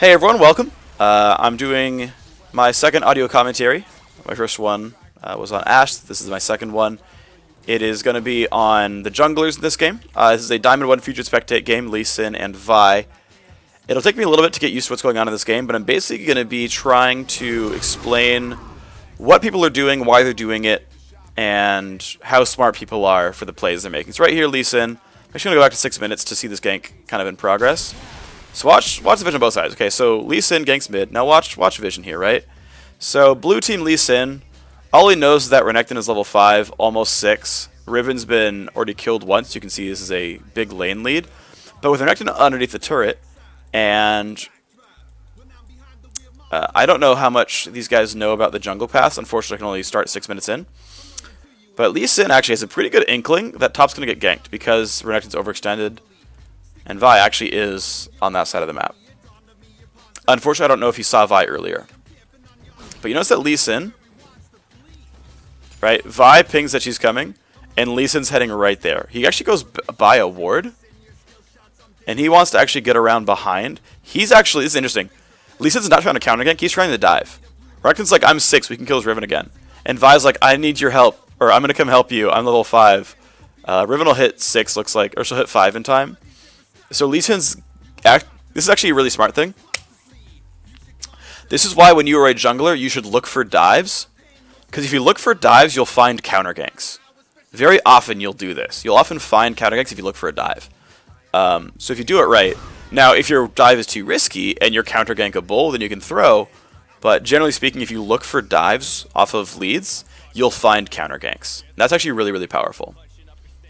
Hey everyone, welcome. I'm doing my second audio commentary. My first one was on Ashe. This is my second one. It is going to be on the junglers in this game. This is a Diamond 1 Featured Spectate game, Lee Sin and Vi. It'll take me a little bit to get used to what's going on in this game, but I'm basically going to be trying to explain what people are doing, why they're doing it, and how smart people are for the plays they're making. So right here, Lee Sin. I'm actually going to go back to 6 minutes to see this gank kind of in progress. So watch the vision on both sides. Okay, so Lee Sin ganks mid. Now watch vision here, right? So blue team Lee Sin, all he knows is that Renekton is level 5, almost 6. Riven's been already killed once. You can see this is a big lane lead. But with Renekton underneath the turret, and I don't know how much these guys know about the jungle paths. Unfortunately, I can only start 6 minutes in. But Lee Sin actually has a pretty good inkling that top's going to get ganked because Renekton's overextended. And Vi actually is on that side of the map. Unfortunately, I don't know if he saw Vi earlier. But you notice that Lee Sin, right? Vi pings that she's coming, and Lee Sin's heading right there. He actually goes by a ward, and he wants to actually get around behind. He's actually, this is interesting. Lee Sin's not trying to counter gank, he's trying to dive. Renekton's like, I'm 6, we can kill his Riven again. And Vi's like, I need your help, or I'm going to come help you, I'm level 5. Riven will hit 6, looks like, or she'll hit 5 in time. So Lee Sin's this is actually a really smart thing. This is why when you are a jungler, you should look for dives. Because if you look for dives, you'll find counter ganks. Very often you'll do this. You'll often find counter ganks if you look for a dive. So if you do it right. Now, if your dive is too risky and you're counter gankable, then you can throw. But generally speaking, if you look for dives off of leads, you'll find counter ganks. And that's actually really, really powerful.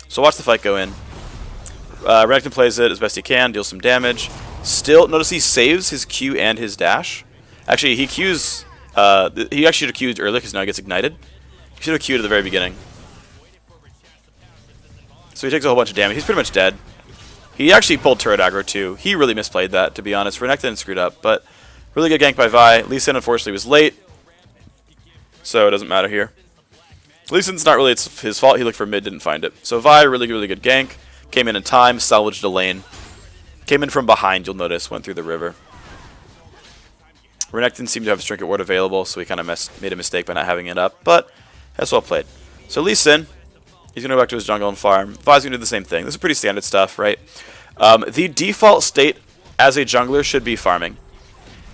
So watch the fight go in. Renekton plays it as best he can, deals some damage. Still, notice he saves his Q and his dash. Actually, he Qs. He actually should have Q'd earlier because now he gets ignited. He should have Q'd at the very beginning. So he takes a whole bunch of damage. He's pretty much dead. He actually pulled turret aggro too. He really misplayed that, to be honest. Renekton screwed up, but really good gank by Vi. Lee Sin unfortunately was late, so it doesn't matter here. Lee Sin's not really his fault. He looked for mid, didn't find it. So Vi, really good gank. Came in time, salvaged a lane. Came in from behind, you'll notice, went through the river. Renekton seemed to have his trinket ward available, so he kind of made a mistake by not having it up, but that's well played. So Lee Sin, he's going to go back to his jungle and farm. Vi's going to do the same thing. This is pretty standard stuff, right? The default state as a jungler should be farming.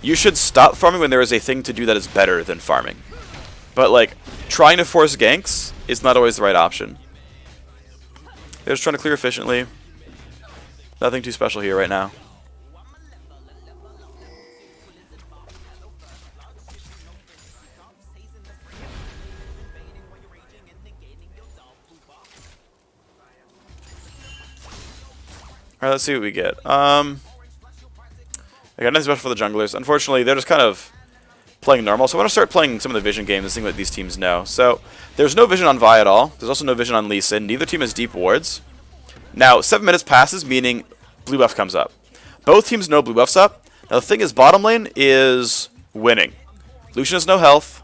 You should stop farming when there is a thing to do that is better than farming. But, like, trying to force ganks is not always the right option. They're just trying to clear efficiently. Nothing too special here right now. Alright, let's see what we get. I got nothing special for the junglers. Unfortunately, they're just kind of playing normal. So I want to start playing some of the vision games and seeing what these teams know. So there's no vision on Vi at all. There's also no vision on Lee Sin. Neither team has deep wards. Now, 7 minutes passes, meaning blue buff comes up. Both teams know blue buff's up. Now, the thing is, bottom lane is winning. Lucian has no health.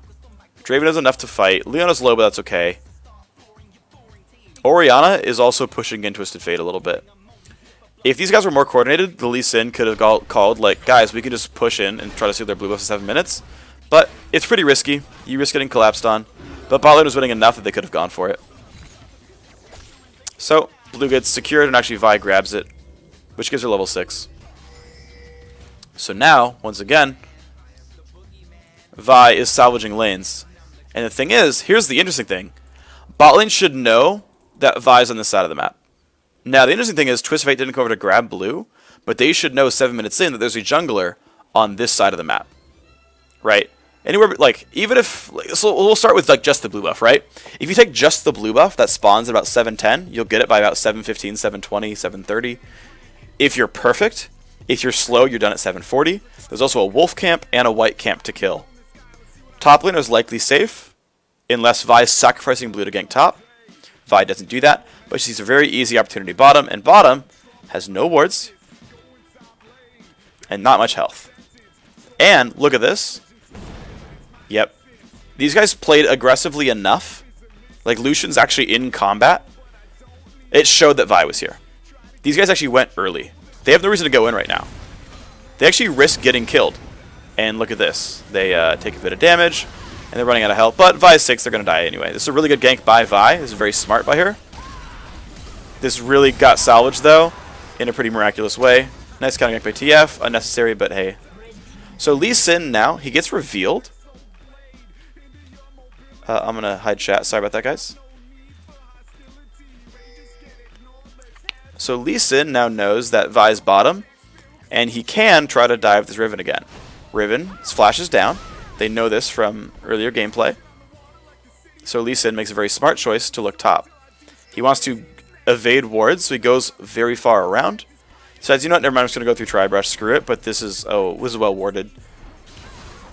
Draven has enough to fight. Leon is low, but that's okay. Orianna is also pushing in Twisted Fate a little bit. If these guys were more coordinated, the Lee Sin could have called, like, guys, we can just push in and try to steal their blue buffs in 7 minutes. But it's pretty risky. You risk getting collapsed on. But bot lane was winning enough that they could have gone for it. So blue gets secured, and actually Vi grabs it, which gives her level 6. So now, once again, Vi is salvaging lanes. And the thing is, here's the interesting thing. Bot lane should know that Vi is on this side of the map. Now, the interesting thing is, Twisted Fate didn't come over to grab blue, but they should know 7 minutes in that there's a jungler on this side of the map. Right? Anywhere, like, even if, so we'll start with, like, just the blue buff, right? If you take just the blue buff that spawns at about 7:10, you'll get it by about 7:15, 7:20, 7:30. If you're perfect, if you're slow, you're done at 7:40. There's also a wolf camp and a white camp to kill. Top laner is likely safe, unless Vi is sacrificing blue to gank top. Vi doesn't do that, but she sees a very easy opportunity bottom, and bottom has no wards and not much health. And look at this. Yep. These guys played aggressively enough. Like, Lucian's actually in combat. It showed that Vi was here. These guys actually went early. They have no reason to go in right now. they actually risk getting killed. And look at this. They take a bit of damage, and they're running out of health. But Vi 6, they're going to die anyway. This is a really good gank by Vi. This is very smart by her. This really got salvaged, though, in a pretty miraculous way. Nice counter gank by TF. Unnecessary, but hey. So Lee Sin now, he gets revealed. I'm going to hide chat. Sorry about that, guys. So Lee Sin now knows that Vi's bottom, and he can try to dive this Riven again. Riven flashes down. They know this from earlier gameplay. So Lee Sin makes a very smart choice to look top. He wants to evade wards, so he goes very far around. So as you know what, never mind, I'm just going to go through Tri-Brush, screw it, but this is well warded.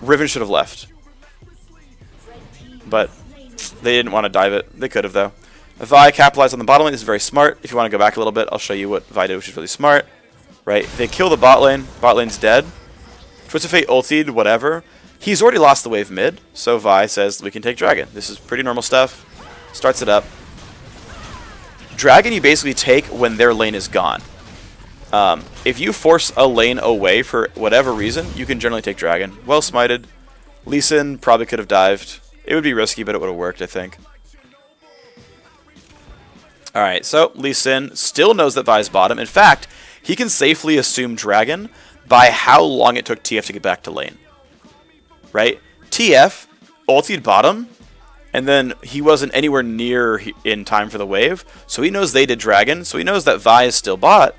Riven should have left. But they didn't want to dive it. They could have, though. Vi capitalized on the bottom lane. This is very smart. If you want to go back a little bit, I'll show you what Vi did, which is really smart. Right? They kill the bot lane. Bot lane's dead. Twisted Fate ultied, whatever. He's already lost the wave mid, so Vi says we can take Dragon. This is pretty normal stuff. Starts it up. Dragon you basically take when their lane is gone. If you force a lane away for whatever reason, you can generally take Dragon. Well smited. Lee Sin probably could have dived. It would be risky, but it would have worked, I think. Alright, so Lee Sin still knows that Vi's bottom. In fact, he can safely assume Dragon by how long it took TF to get back to lane. Right? TF ultied bottom, and then he wasn't anywhere near in time for the wave, so he knows they did Dragon, so he knows that Vi is still bot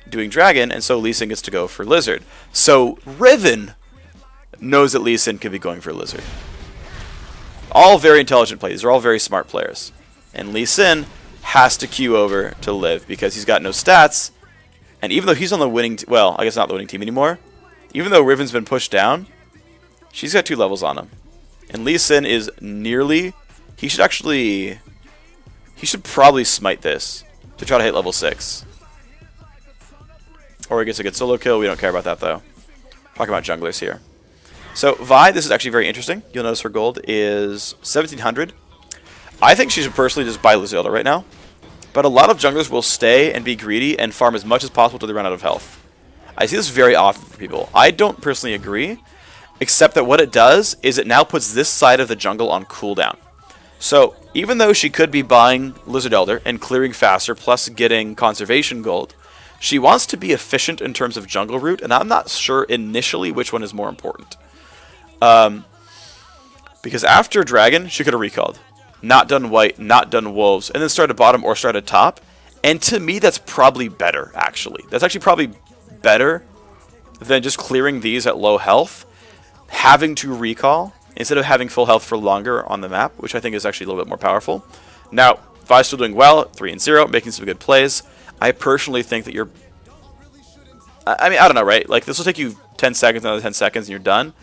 doing Dragon, and so Lee Sin gets to go for Lizard. So Riven knows that Lee Sin could be going for Lizard. All very intelligent plays. These are all very smart players. And Lee Sin has to queue over to live because he's got no stats. And even though he's on the winning well, I guess not the winning team anymore. Even though Riven's been pushed down, she's got 2 levels on him. And Lee Sin is nearly... He should probably smite this to try to hit level 6. Or he gets a good solo kill. We don't care about that, though. Talking about junglers here. So Vi, this is actually very interesting. You'll notice her gold is 1700. I think she should personally just buy Lizilda right now. But a lot of junglers will stay and be greedy and farm as much as possible till they run out of health. I see this very often for people. I don't personally agree, except that what it does is it now puts this side of the jungle on cooldown. So even though she could be buying Lizard Elder and clearing faster plus getting conservation gold, she wants to be efficient in terms of jungle route, and I'm not sure initially which one is more important. Because after Dragon, she could have recalled. Not done white, not done wolves, and then started bottom or started top. And to me, that's probably better, actually. That's actually probably better than just clearing these at low health, having to recall, instead of having full health for longer on the map, which I think is actually a little bit more powerful. Now, Vi's still doing well, 3-0, making some good plays. I personally think that you're... I mean, I don't know, right? Like, this will take you 10 seconds, another 10 seconds, and you're done.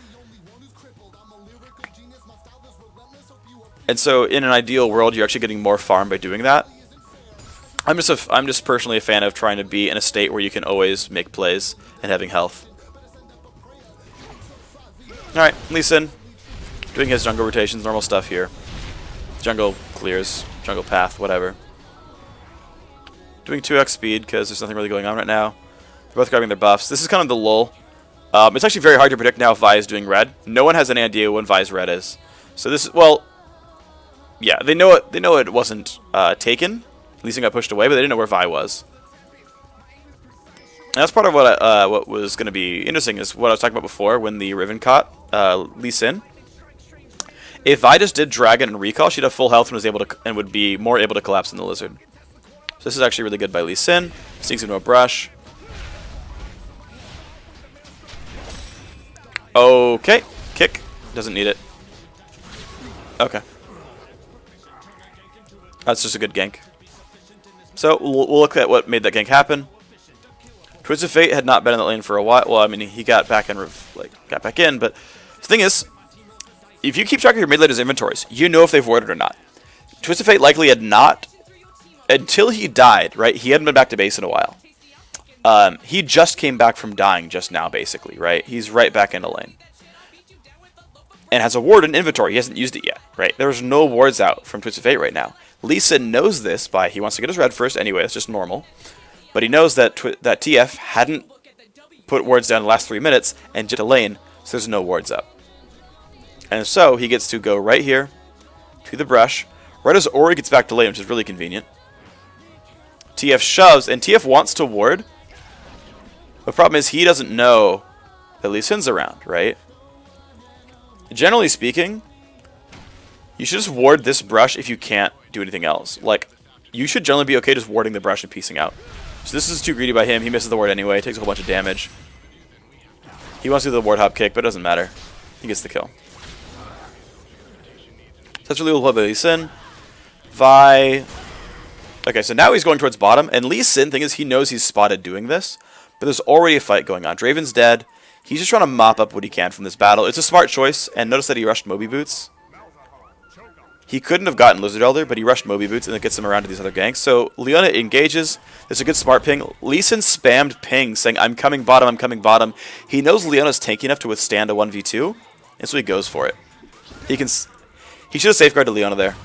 And so, in an ideal world, you're actually getting more farm by doing that. I'm just personally a fan of trying to be in a state where you can always make plays and having health. Alright, Lee Sin, doing his jungle rotations, normal stuff here. Jungle clears, jungle path, whatever. Doing 2x speed because there's nothing really going on right now. They're both grabbing their buffs. This is kind of the lull. It's actually very hard to predict now if Vi is doing red. No one has any idea when Vi's red is. So this is, well, yeah, they know it. They know it wasn't taken. Lee Sin got pushed away, but they didn't know where Vi was. And that's part of what was going to be interesting is what I was talking about before when the Riven caught Lee Sin. If Vi just did Dragon and Recall, she'd have full health and was able to would be more able to collapse in the Lizard. So this is actually really good by Lee Sin. Sneaks into a brush. Okay, kick. Doesn't need it. Okay. That's just a good gank. So we'll look at what made that gank happen. Twisted Fate had not been in the lane for a while. Well, I mean, he got back in, got back in. But the thing is, if you keep track of your mid laner's inventories, you know if they've warded or not. Twisted Fate likely had not until he died. Right? He hadn't been back to base in a while. He just came back from dying just now, basically. Right? He's right back in the lane. And has a ward in inventory. He hasn't used it yet. Right? There's no wards out from Twisted Fate right now. Lee Sin knows this he wants to get his red first anyway. It's just normal. But he knows that that TF hadn't put wards down in the last 3 minutes and get to lane, so there's no wards up. And so he gets to go right here to the brush, right as Ori gets back to lane, which is really convenient. TF shoves, and TF wants to ward. The problem is he doesn't know that Lee Sin's around, right? Generally speaking, you should just ward this brush if you can't do anything else. Like, you should generally be okay just warding the brush and piecing out. So this is too greedy by him. He misses the ward anyway. Takes a whole bunch of damage. He wants to do the ward hop kick, but it doesn't matter. He gets the kill. So that's really well played by Lee Sin. Vi. Okay, so now he's going towards bottom, and Lee Sin, thing is, he knows he's spotted doing this, but there's already a fight going on. Draven's dead. He's just trying to mop up what he can from this battle. It's a smart choice, and notice that he rushed Moby Boots. He couldn't have gotten Lizard Elder, but he rushed Moby Boots, and it gets him around to these other ganks. So Leona engages. There's a good smart ping. Lee Sin spammed ping, saying, I'm coming bottom, I'm coming bottom. He knows Leona's tanky enough to withstand a 1v2, and so he goes for it. He should have safeguarded Leona there.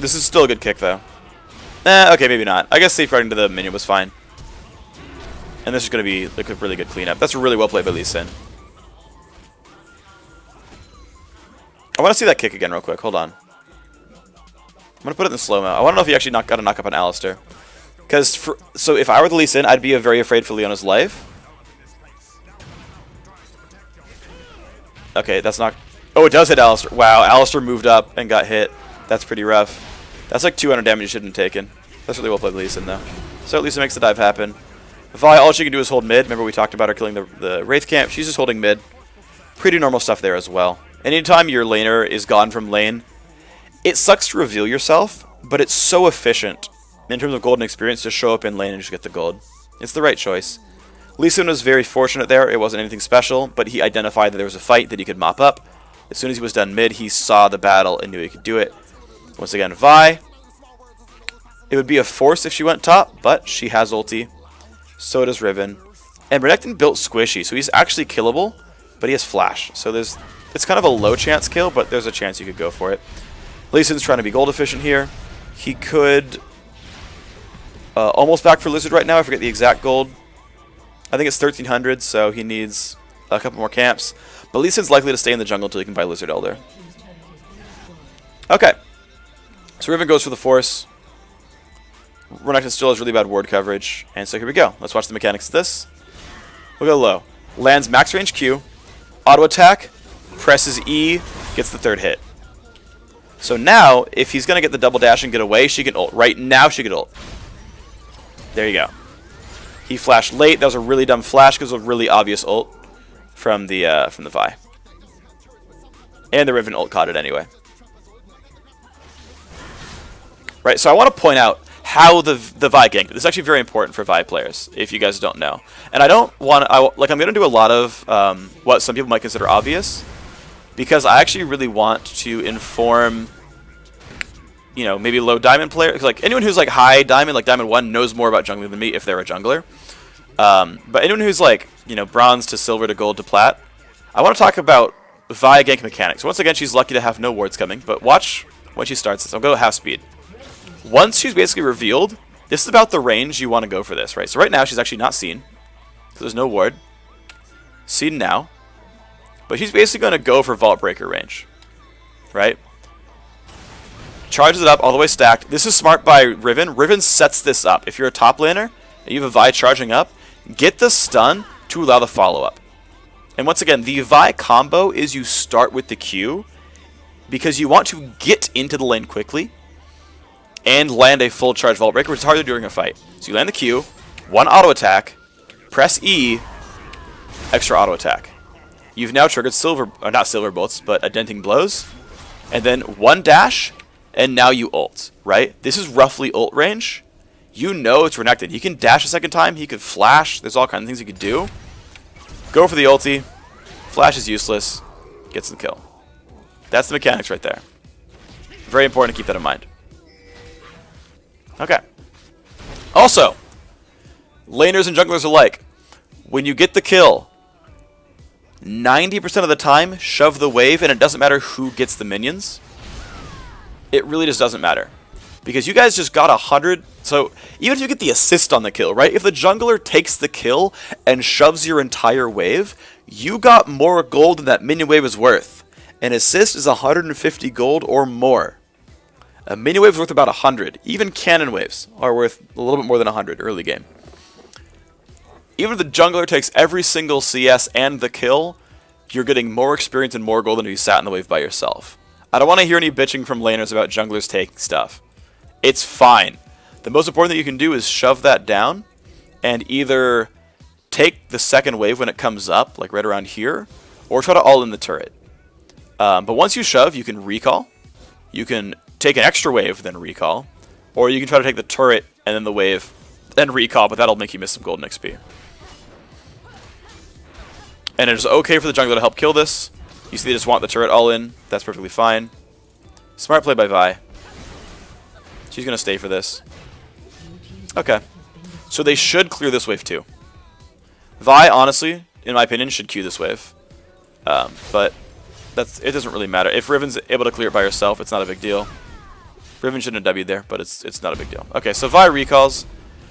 This is still a good kick, though. Okay, maybe not. I guess safeguarding to the minion was fine. And this is going to be like a really good cleanup. That's really well played by Lee Sin. I want to see that kick again real quick. Hold on. I'm going to put it in slow-mo. I want to know if he actually got a knock up on Alistar. So if I were the Lee Sin, I'd be very afraid for Leona's life. Okay, that's not... Oh, it does hit Alistar. Wow, Alistar moved up and got hit. That's pretty rough. That's like 200 damage you shouldn't have taken. That's really well played by Lee Sin, though. So at least it makes the dive happen. Vi, all she can do is hold mid. Remember we talked about her killing the Wraith camp. She's just holding mid. Pretty normal stuff there as well. Anytime your laner is gone from lane, it sucks to reveal yourself, but it's so efficient in terms of golden experience to show up in lane and just get the gold. It's the right choice. Lee Sin was very fortunate there. It wasn't anything special, but he identified that there was a fight that he could mop up. As soon as he was done mid, he saw the battle and knew he could do it. Once again, Vi. It would be a force if she went top, but she has ulti. So does Riven. And Renekton built Squishy, so he's actually killable, but he has flash. So it's kind of a low chance kill, but there's a chance you could go for it. Lee Sin's trying to be gold efficient here. He could almost back for Lizard right now. I forget the exact gold. I think it's 1300, so he needs a couple more camps. But Lee Sin's likely to stay in the jungle until he can buy Lizard Elder. Okay. So Riven goes for the force. Renekton still has really bad ward coverage. And so here we go. Let's watch the mechanics of this. We'll go low. Lands max range Q. Auto attack. Presses E. Gets the third hit. So now, if he's going to get the double dash and get away, she can ult. Right now, she can ult. There you go. He flashed late. That was a really dumb flash because it was a really obvious ult from the Vi. And the Riven ult caught it anyway. Right, so I want to point out how the Vi ganked. This is actually very important for Vi players, if you guys don't know. And I don't want to... I'm going to do a lot of what some people might consider obvious, because I actually really want to inform, you know, maybe low diamond players. Like, anyone who's like high diamond, like Diamond 1, knows more about jungling than me if they're a jungler. But anyone who's like, you know, bronze to silver to gold to plat, I want to talk about Vi gank mechanics. Once again, she's lucky to have no wards coming, but watch when she starts this. I'll go half speed. Once she's basically revealed, this is about the range you want to go for this, right? So right now, she's actually not seen, so there's no ward. Seen now. But she's basically going to go for Vault Breaker range, right? Charges it up all the way stacked. This is smart by Riven. Riven sets this up. If you're a top laner and you have a Vi charging up, get the stun to allow the follow-up. And once again, the Vi combo is you start with the Q because you want to get into the lane quickly and land a full charge Vault Breaker, which is harder during a fight. So you land the Q, one auto attack, press E, extra auto attack. You've now triggered not silver bolts, but denting blows, and then one dash, and now you ult, right? This is roughly ult range. You know it's Renekton. He can dash a second time, he could flash, there's all kinds of things he could do. Go for the ulti, flash is useless, gets the kill. That's the mechanics right there. Very important to keep that in mind. Okay. Also, laners and junglers alike, when you get the kill, 90% of the time, shove the wave, and it doesn't matter who gets the minions. It really just doesn't matter. because you guys just got 100. So even if you get the assist on the kill, right? If the jungler takes the kill and shoves your entire wave, you got more gold than that minion wave is worth. An assist is 150 gold or more. A minion wave is worth about 100. Even cannon waves are worth a little bit more than 100 early game. Even if the jungler takes every single CS and the kill, you're getting more experience and more gold than if you sat in the wave by yourself. I don't want to hear any bitching from laners about junglers taking stuff. It's fine. The most important thing you can do is shove that down and either take the second wave when it comes up, like right around here, or try to all in the turret. But once you shove, you can recall. You can take an extra wave, then recall. Or you can try to take the turret and then the wave, then recall, but that'll make you miss some golden XP. And it is okay for the jungler to help kill this. You see they just want the turret all in. That's perfectly fine. Smart play by Vi. She's going to stay for this. Okay. So they should clear this wave too. Vi, honestly, in my opinion, should queue this wave. But it doesn't really matter. If Riven's able to clear it by herself, it's not a big deal. Riven shouldn't have W'd there, but it's not a big deal. Okay, so Vi recalls.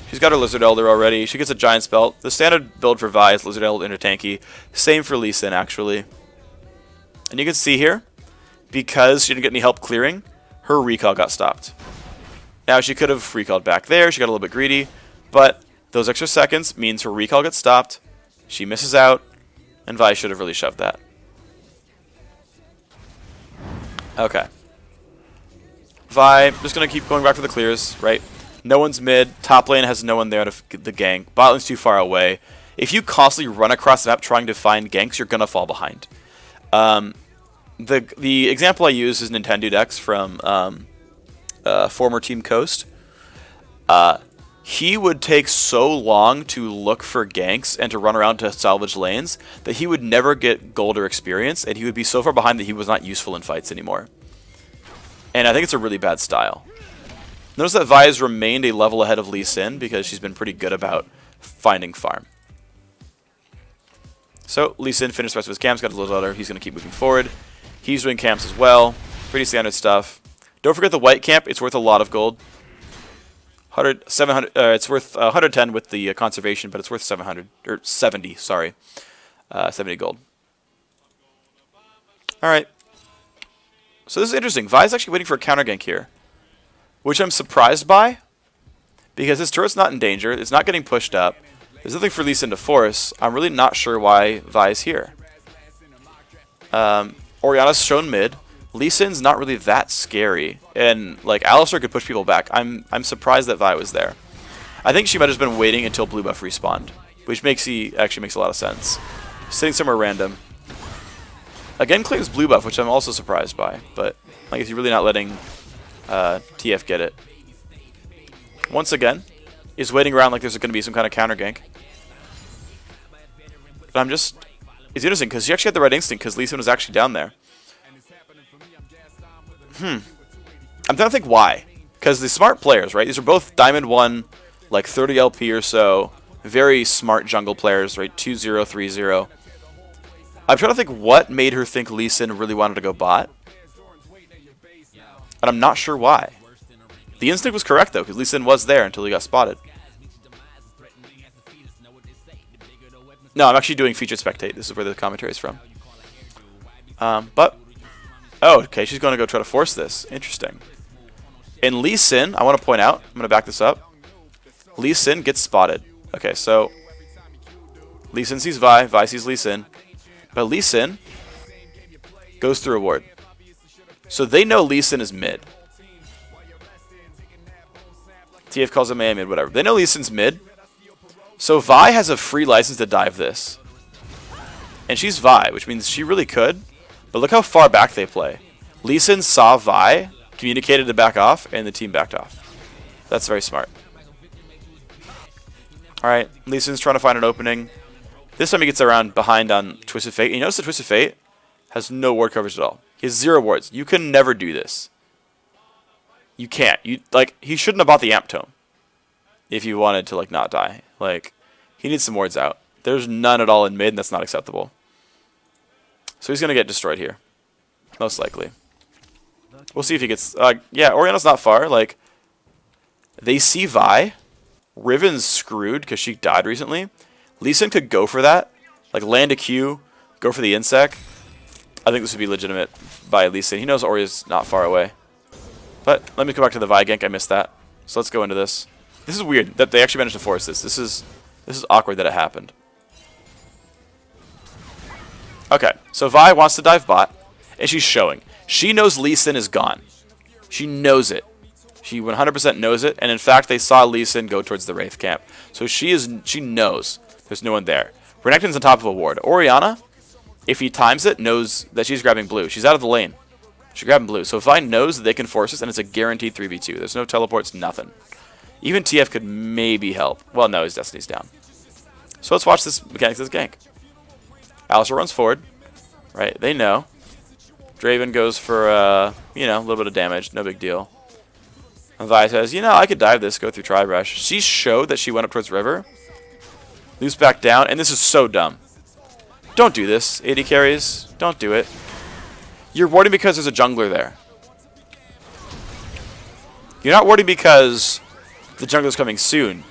She's got her Lizard Elder already. She gets a Giant Spell. The standard build for Vi is Lizard Elder into tanky. Same for Lee Sin, actually. And you can see here, because she didn't get any help clearing, her recall got stopped. Now, she could have recalled back there. She got a little bit greedy. But those extra seconds means her recall gets stopped. She misses out. And Vi should have really shoved that. Okay. Vi, just going to keep going back for the clears, right? No one's mid. Top lane has no one there to get the gank. Bot lane's too far away. If you constantly run across the map trying to find ganks, you're going to fall behind. The example I use is Nintendudex from former Team Coast. He would take so long to look for ganks and to run around to salvage lanes that he would never get gold or experience, and he would be so far behind that he was not useful in fights anymore. And I think it's a really bad style. Notice that Vi has remained a level ahead of Lee Sin because she's been pretty good about finding farm. So Lee Sin finished the rest of his camps, got a little other. He's going to keep moving forward. He's doing camps as well. Pretty standard stuff. Don't forget the white camp. It's worth a lot of gold. 700. It's worth 110 with the conservation, but it's worth 700 or 70. Sorry, 70 gold. All right. So this is interesting. Vi's actually waiting for a counter gank here, which I'm surprised by, because his turret's not in danger. It's not getting pushed up. There's nothing for Lee Sin to force. I'm really not sure why Vi's here. Orianna's shown mid. Lee Sin's not really that scary, and like Alistar could push people back. I'm surprised that Vi was there. I think she might have just been waiting until blue buff respawned, which actually makes a lot of sense. Sitting somewhere random. Again claims blue buff, which I'm also surprised by, but like is he really not letting TF get it? Once again, is waiting around like there's going to be some kind of counter gank. But it's interesting because she actually had the right instinct because Lee Sin was actually down there. I'm trying to think why. Because the smart players, right? These are both Diamond 1, like 30 LP or so. Very smart jungle players, right? 2-0, 3-0. I'm trying to think what made her think Lee Sin really wanted to go bot. And I'm not sure why. The instinct was correct, though, because Lee Sin was there until he got spotted. No, I'm actually doing featured spectate. This is where the commentary is from. Oh, okay, she's going to go try to force this. Interesting. In Lee Sin, I want to point out, I'm going to back this up. Lee Sin gets spotted. Okay, so Lee Sin sees Vi, Vi sees Lee Sin. But Lee Sin goes through a ward. So they know Lee Sin is mid. TF calls him A mid, whatever. They know Lee Sin's mid. So Vi has a free license to dive this. And she's Vi, which means she really could. But look how far back they play. Lee Sin saw Vi, communicated to back off, and the team backed off. That's very smart. Alright, Lee Sin's trying to find an opening. This time he gets around behind on Twisted Fate. And you notice that Twisted Fate has no ward coverage at all. He has 0 wards. You can never do this. You can't. He shouldn't have bought the Amp Tome if you wanted to not die. He needs some wards out. There's none at all in mid, and that's not acceptable. So he's going to get destroyed here. Most likely. We'll see if he gets... yeah, Orianna's not far. They see Vi. Riven's screwed because she died recently. Lee Sin could go for that. Like land a Q, go for the insect. I think this would be legitimate by Lee Sin. He knows Ori is not far away. But let me go back to the Vi gank. I missed that. So let's go into this. This is weird that they actually managed to force this. This is awkward that it happened. Okay, so Vi wants to dive bot, and she's showing. She knows Lee Sin is gone. She knows it. She 100% knows it, and in fact, they saw Lee Sin go towards the Wraith camp. So she knows there's no one there. Renekton's on top of a ward. Orianna, if he times it, knows that she's grabbing blue. She's out of the lane. She's grabbing blue. So Vi knows that they can force this, and it's a guaranteed 3v2. There's no teleports, nothing. Even TF could maybe help. Well, no, his Destiny's down. So let's watch this mechanics of this gank. Alistar runs forward. Right, they know. Draven goes for, a little bit of damage. No big deal. And Vi says, I could dive this, go through Tribrush. She showed that she went up towards river. Loops back down, and this is so dumb. Don't do this, AD carries. Don't do it. You're warding because there's a jungler there. You're not warding because the jungler's coming soon.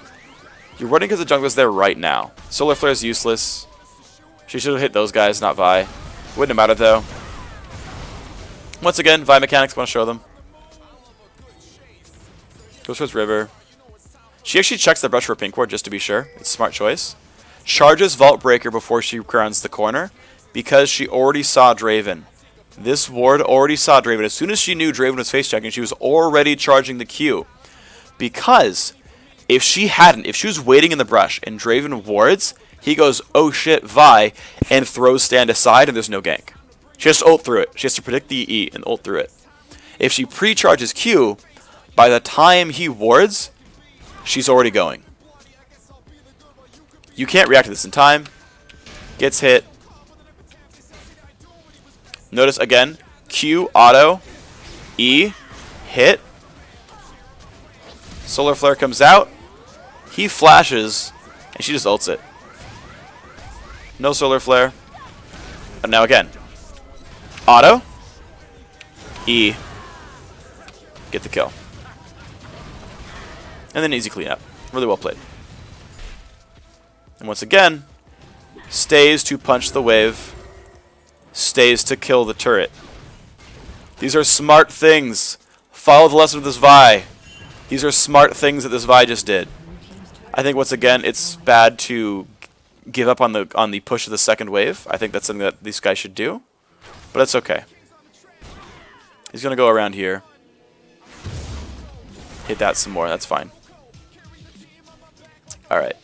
You're warding because the jungler's there right now. Solar Flare is useless. She should have hit those guys, not Vi. Wouldn't have mattered, though. Once again, Vi mechanics, want to show them. Goes towards river. She actually checks the brush for a pink ward just to be sure. It's a smart choice. Charges Vault Breaker before she crowns the corner because she already saw Draven. This ward already saw Draven. As soon as she knew Draven was face checking, she was already charging the Q. Because if she was waiting in the brush and Draven wards, he goes, oh shit, Vi, and throws stand aside and there's no gank. She has to ult through it. She has to predict the E and ult through it. If she pre-charges Q, by the time he wards, she's already going. You can't react to this in time. Gets hit. Notice again, Q, auto, E, hit. Solar Flare comes out. He flashes, and she just ults it. No Solar Flare. And now again. Auto. E. Get the kill. And then easy cleanup. Really well played. And once again, stays to punch the wave. Stays to kill the turret. These are smart things. Follow the lesson of this Vi. These are smart things that this Vi just did. I think once again, it's bad to give up on the push of the second wave. I think that's something that these guys should do. But that's okay. He's going to go around here. Hit that some more. That's fine. Alright.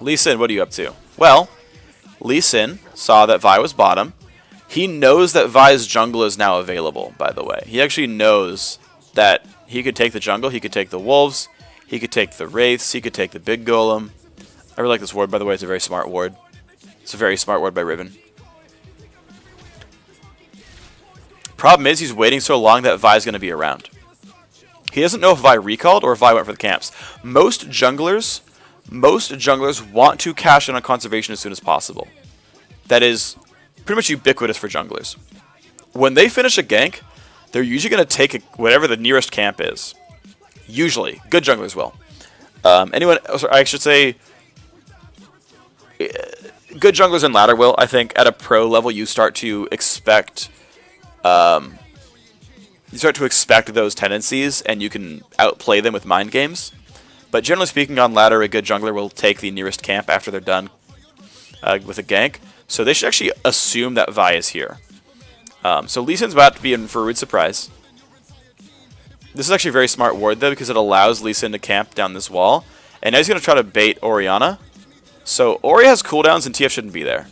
Lee Sin, what are you up to? Well, Lee Sin saw that Vi was bottom. He knows that Vi's jungle is now available, by the way. He actually knows that he could take the jungle, he could take the wolves, he could take the wraiths, he could take the big golem. I really like this ward, by the way. It's a very smart ward. It's a very smart ward by Riven. Problem is, he's waiting so long that Vi's going to be around. He doesn't know if Vi recalled or if Vi went for the camps. Most junglers want to cash in on conservation as soon as possible. That is pretty much ubiquitous for junglers. When they finish a gank, they're usually going to take whatever the nearest camp is. Usually. Good junglers will. I should say, good junglers in ladder will. I think at a pro level, you start to expect those tendencies, and you can outplay them with mind games. But generally speaking, on ladder, a good jungler will take the nearest camp after they're done with a gank. So they should actually assume that Vi is here. So Lee Sin's about to be in for a rude surprise. This is actually a very smart ward, though, because it allows Lee Sin to camp down this wall. And now he's going to try to bait Orianna. So Ori has cooldowns, and TF shouldn't be there.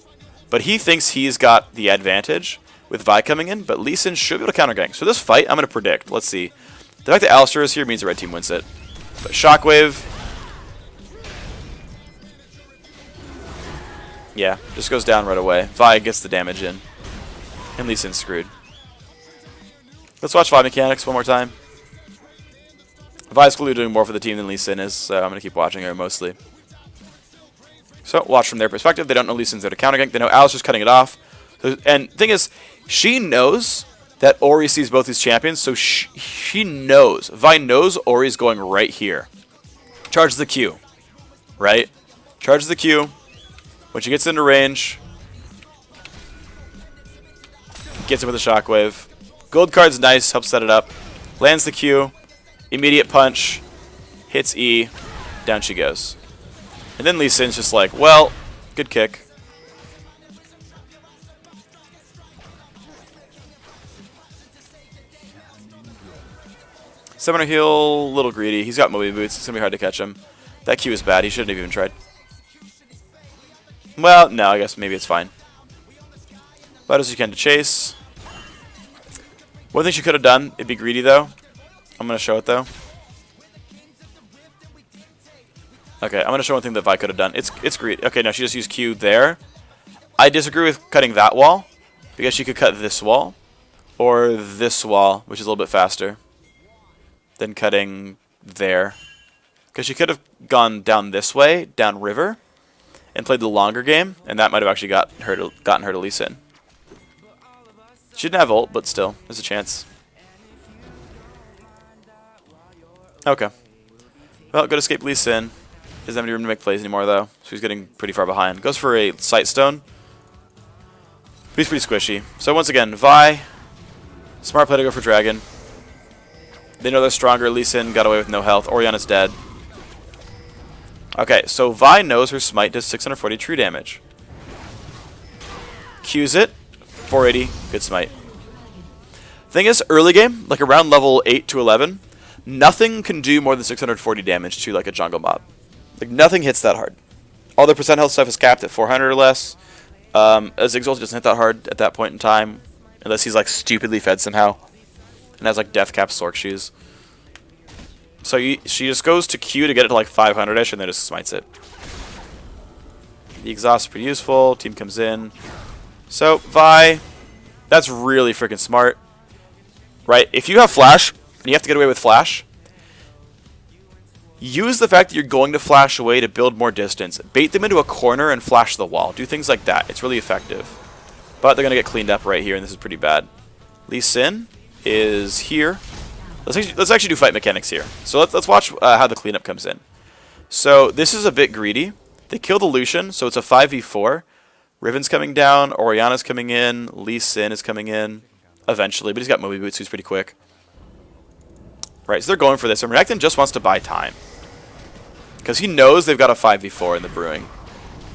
But he thinks he's got the advantage with Vi coming in, but Lee Sin should be able to counter gank. So this fight, I'm going to predict. Let's see. The fact that Alistar is here means the red team wins it. But Shockwave. Yeah, just goes down right away. Vi gets the damage in. And Lee Sin's screwed. Let's watch Vi mechanics one more time. Vi's clearly doing more for the team than Lee Sin is, so I'm going to keep watching her mostly. So, watch from their perspective. They don't know Lee Sin's there to counter gank. They know Alistar's cutting it off. And the thing is, she knows that Ori sees both these champions, so she knows. Vi knows Ori's going right here. Charges the Q, right? Charges the Q. When she gets into range, gets it with a shockwave. Gold card's nice, helps set it up. Lands the Q, immediate punch, hits E, down she goes. And then Lee Sin's just like, well, good kick. Summoner heal, little greedy. He's got Moby Boots. It's going to be hard to catch him. That Q is bad. He shouldn't have even tried. Well, no, I guess maybe it's fine. About as you can to chase. One thing she could have done, it'd be greedy though. I'm going to show it though. Okay, I'm going to show one thing that Vi could have done. It's greedy. Okay, no, she just used Q there. I disagree with cutting that wall, because she could cut this wall, or this wall, which is a little bit faster than cutting there. Because she could have gone down this way, down river, and played the longer game, and that might have actually gotten her to Lee Sin. She didn't have ult, but still, there's a chance. Okay. Well, good escape Lee Sin. Doesn't have any room to make plays anymore, though, so he's getting pretty far behind. Goes for a Sight Stone. He's pretty squishy. So once again, Vi, smart play to go for Dragon. They know they're stronger. Lee Sin got away with no health. Orianna's dead. Okay, so Vi knows her smite does 640 true damage. Qs it. 480. Good smite. Thing is, early game, like around level 8 to 11, nothing can do more than 640 damage to like a jungle mob. Like nothing hits that hard. All the percent health stuff is capped at 400 or less. Ziggs doesn't hit that hard at that point in time, unless he's like stupidly fed somehow. And has like death cap Sork shoes. So she just goes to Q to get it to like 500-ish and then just smites it. The exhaust is pretty useful. Team comes in. So Vi, that's really freaking smart. Right? If you have flash, and you have to get away with flash, use the fact that you're going to flash away to build more distance. Bait them into a corner and flash the wall. Do things like that. It's really effective. But they're going to get cleaned up right here, and this is pretty bad. Lee Sin is here. Let's actually do fight mechanics here. So let's watch how the cleanup comes in. So this is a bit greedy. They kill the Lucian, so it's a 5v4. Riven's coming down, Orianna's coming in, Lee Sin is coming in eventually, but he's got Moby Boots, who's pretty quick. Right, so they're going for this, and Renekton just wants to buy time. Because he knows they've got a 5v4 in the brewing,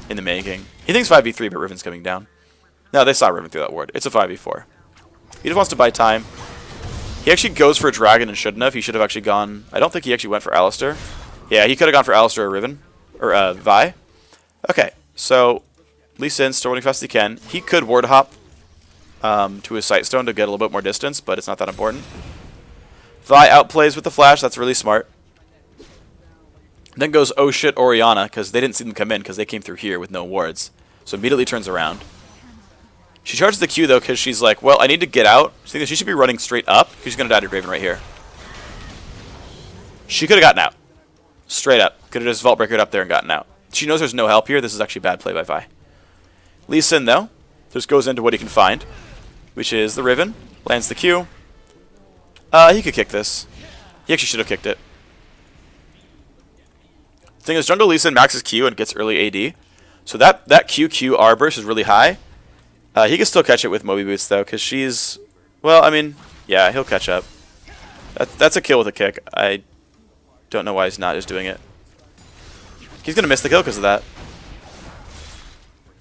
in the making. He thinks 5v3, but Riven's coming down. No, they saw Riven through that ward. It's a 5v4. He just wants to buy time. He actually goes for a dragon and shouldn't have. He should have actually gone... I don't think he actually went for Alistar. Yeah, he could have gone for Alistar or Riven. Or Vi. Okay, so Lee Sin still running fast as he can. He could ward hop to his Sight Stone to get a little bit more distance, but it's not that important. Vi outplays with the flash. That's really smart. Then goes, oh shit, Orianna, because they didn't see them come in because they came through here with no wards. So immediately turns around. She charges the Q, though, because she's like, well, I need to get out. She thinks she should be running straight up, because she's going to die to Draven right here. She could have gotten out. Straight up. Could have just Vault Breakered up there and gotten out. She knows there's no help here. This is actually bad play by Vi. Lee Sin, though, just goes into what he can find, which is the Riven. Lands the Q. He could kick this. He actually should have kicked it. The thing is, jungle Lee Sin maxes Q and gets early AD. So that QQ burst is really high. He can still catch it with Moby Boots, though, because she's... Well, I mean, yeah, he'll catch up. That's a kill with a kick. I don't know why he's not just doing it. He's going to miss the kill because of that.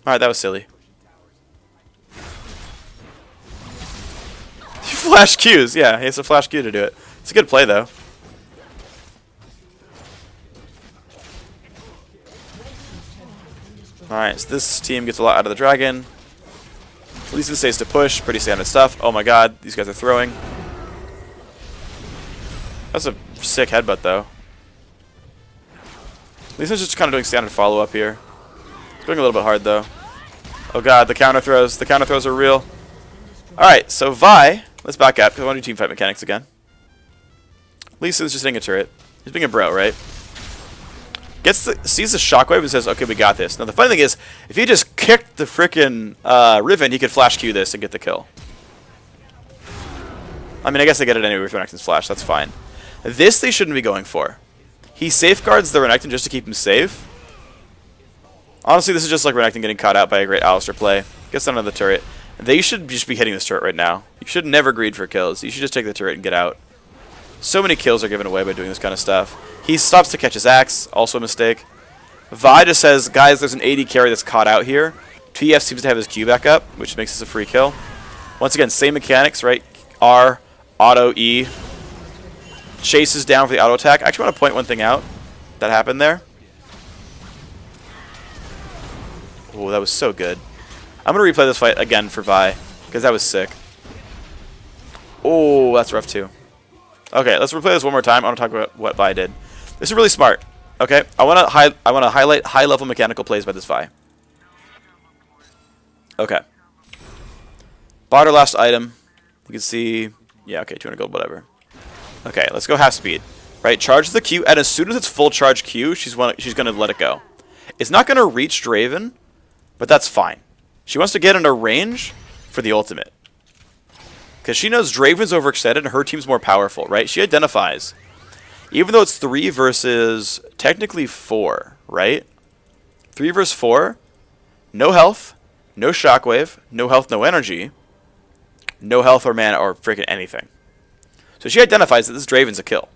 Alright, that was silly. Flash Qs, yeah, he has a flash Q to do it. It's a good play, though. Alright, so this team gets a lot out of the dragon. Lee Sin stays to push, pretty standard stuff. Oh my god, these guys are throwing. That's a sick headbutt, though. Lee Sin's just kind of doing standard follow-up here. It's going a little bit hard, though. Oh god, the counter throws. The counter throws are real. Alright, so Vi, let's back up, because I want to do team fight mechanics again. Lee Sin's just hitting a turret. He's being a bro, right? Sees the shockwave and says, okay, we got this. Now, the funny thing is, if he just kicked the frickin' Riven, he could flash Q this and get the kill. I mean, I guess they get it anyway with Renekton's flash. That's fine. This they shouldn't be going for. He safeguards the Renekton just to keep him safe. Honestly, this is just like Renekton getting caught out by a great Alistar play. Gets under the turret. They should just be hitting this turret right now. You should never greed for kills. You should just take the turret and get out. So many kills are given away by doing this kind of stuff. He stops to catch his axe. Also a mistake. Vi just says, guys, there's an AD carry that's caught out here. TF seems to have his Q back up, which makes this a free kill. Once again, same mechanics, right? R, auto, E. Chases down for the auto attack. I actually want to point one thing out that happened there. Oh, that was so good. I'm going to replay this fight again for Vi, because that was sick. Oh, that's rough too. Okay, let's replay this one more time. I want to talk about what Vi did. This is really smart. Okay, I want to highlight high-level mechanical plays by this Vi. Okay. Bought our last item. You can see, yeah, okay, 200 gold, whatever. Okay, let's go half speed. Right, charge the Q, and as soon as it's full charge Q, she's going to let it go. It's not going to reach Draven, but that's fine. She wants to get into range for the ultimate. Because she knows Draven's overextended and her team's more powerful, right? She identifies. Even though it's 3 versus technically 4, right? 3 versus 4, no health, no shockwave, no health, no energy, no health or mana or freaking anything. So she identifies that this Draven's a kill.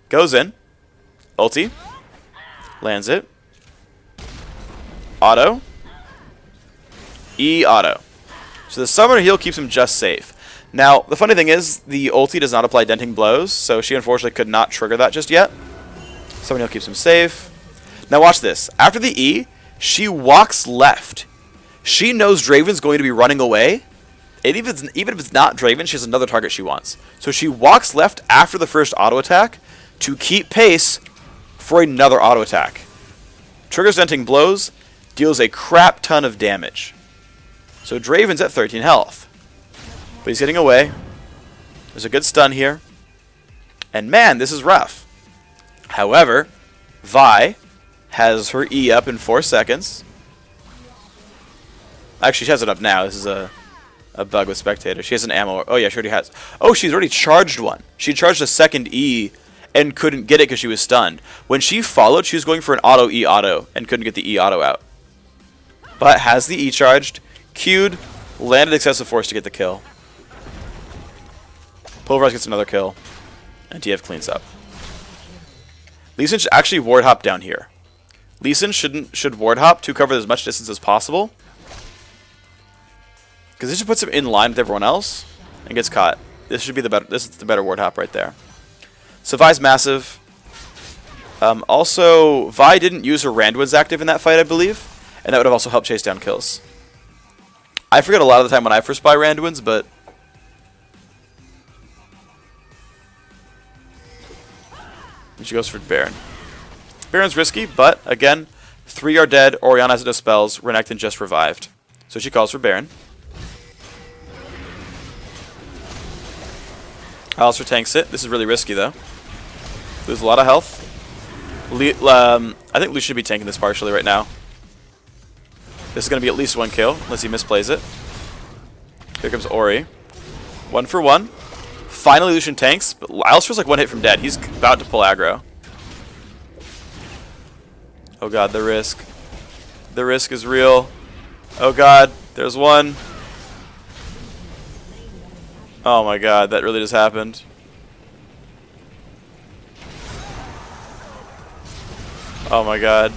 Goes in, ulti, lands it, auto, E auto. So the summoner heal keeps him just safe. Now, the funny thing is, the ulti does not apply denting blows, so she unfortunately could not trigger that just yet. Summoner heal keeps him safe. Now watch this. After the E, she walks left. She knows Draven's going to be running away. And even if it's not Draven, she has another target she wants. So she walks left after the first auto attack to keep pace for another auto attack. Triggers denting blows, deals a crap ton of damage. So Draven's at 13 health. But he's getting away. There's a good stun here. And man, this is rough. However, Vi has her E up in 4 seconds. Actually, she has it up now. This is a bug with Spectator. She has an ammo. Oh, yeah, she already has. Oh, she's already charged one. She charged a second E and couldn't get it because she was stunned. When she followed, she was going for an auto E auto and couldn't get the E auto out. But has the E charged, Q'd, landed excessive force to get the kill. Pulverize gets another kill, and TF cleans up. Lee Sin should actually ward hop down here. Lee Sin should ward hop to cover as much distance as possible, because this just puts him in line with everyone else and gets caught. This should be the better. This is the better ward hop right there. So Vi's massive. Also, Vi didn't use her Randwoods active in that fight, I believe, and that would have also helped chase down kills. I forget a lot of the time when I first buy Randwoods, but she goes for Baron. Baron's risky, but again, 3 are dead. Orianna has no spells. Renekton just revived, so she calls for Baron. Alistar tanks it. This is really risky though. Lose a lot of health. I think Lucian should be tanking this partially right now. This is going to be at least 1 kill, unless he misplays it. Here comes Ori. 1 for 1. Finally, Lucian tanks, but Alistar's like 1 hit from dead. He's about to pull aggro. Oh god, the risk. The risk is real. Oh god, there's one. Oh my god, that really just happened. Oh my god.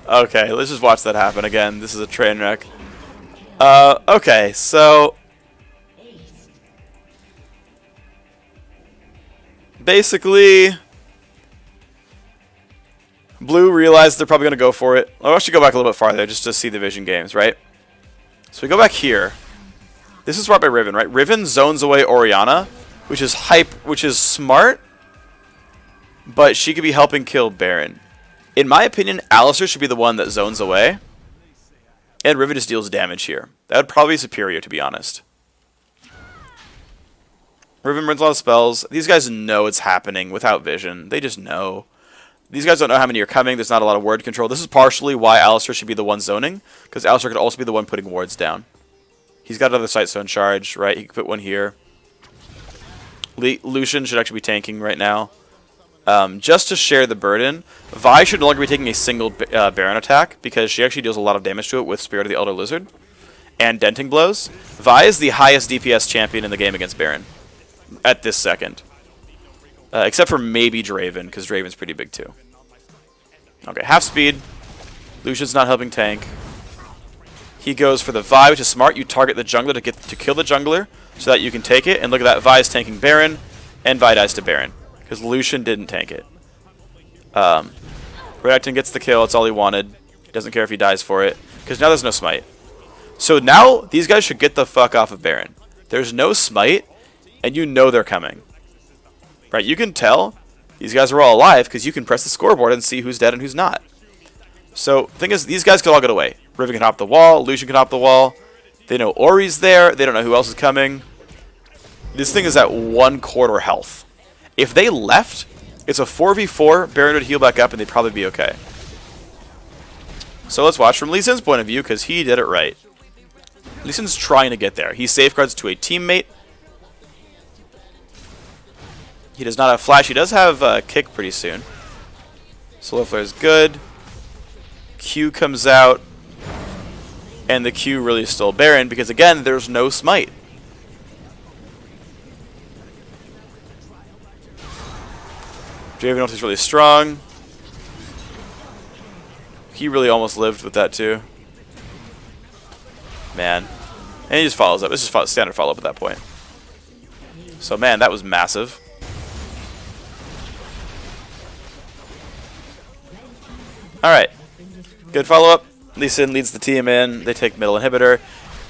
Okay, let's just watch that happen again. This is a train wreck. Okay, so basically, Blue realized they're probably going to go for it. I'll actually go back a little bit farther just to see the Vision games, right? So we go back here. This is brought by Riven, right? Riven zones away Orianna, which is which is smart, but she could be helping kill Baron. In my opinion, Alistar should be the one that zones away, and Riven just deals damage here. That would probably be superior, to be honest. Riven burns a lot of spells. These guys know it's happening without Vision. They just know. These guys don't know how many are coming. There's not a lot of ward control. This is partially why Alistar should be the one zoning, because Alistar could also be the one putting wards down. He's got another Sightstone charge, right? He could put one here. Lucian should actually be tanking right now. Just to share the burden, Vi should no longer be taking a single Baron attack because she actually deals a lot of damage to it with Spirit of the Elder Lizard and Denting Blows. Vi is the highest DPS champion in the game against Baron at this second. Except for maybe Draven, because Draven's pretty big too. Okay, half speed. Lucian's not helping tank. He goes for the Vi, which is smart. You target the jungler to kill the jungler so that you can take it. And look at that, Vi is tanking Baron, and Vi dies to Baron. Because Lucian didn't tank it. Renekton gets the kill, it's all he wanted. He doesn't care if he dies for it. Because now there's no smite. So now, these guys should get the fuck off of Baron. There's no smite, and you know they're coming. Right, you can tell these guys are all alive because you can press the scoreboard and see who's dead and who's not. So, thing is, these guys could all get away. Riven can hop the wall, Lucian can hop the wall. They know Ori's there, they don't know who else is coming. This thing is at 1/4 health. If they left, it's a 4v4, Baron would heal back up and they'd probably be okay. So let's watch from Lee Sin's point of view because he did it right. Lee Sin's trying to get there. He safeguards to a teammate. He does not have flash. He does have kick pretty soon. Solar Flare is good. Q comes out. And the Q really stole Baron because, again, there's no smite. Draven ult is really strong. He really almost lived with that, too. Man. And he just follows up. This is standard follow-up at that point. So, man, that was massive. Alright. Good follow-up. Lee Sin leads the team in. They take middle inhibitor.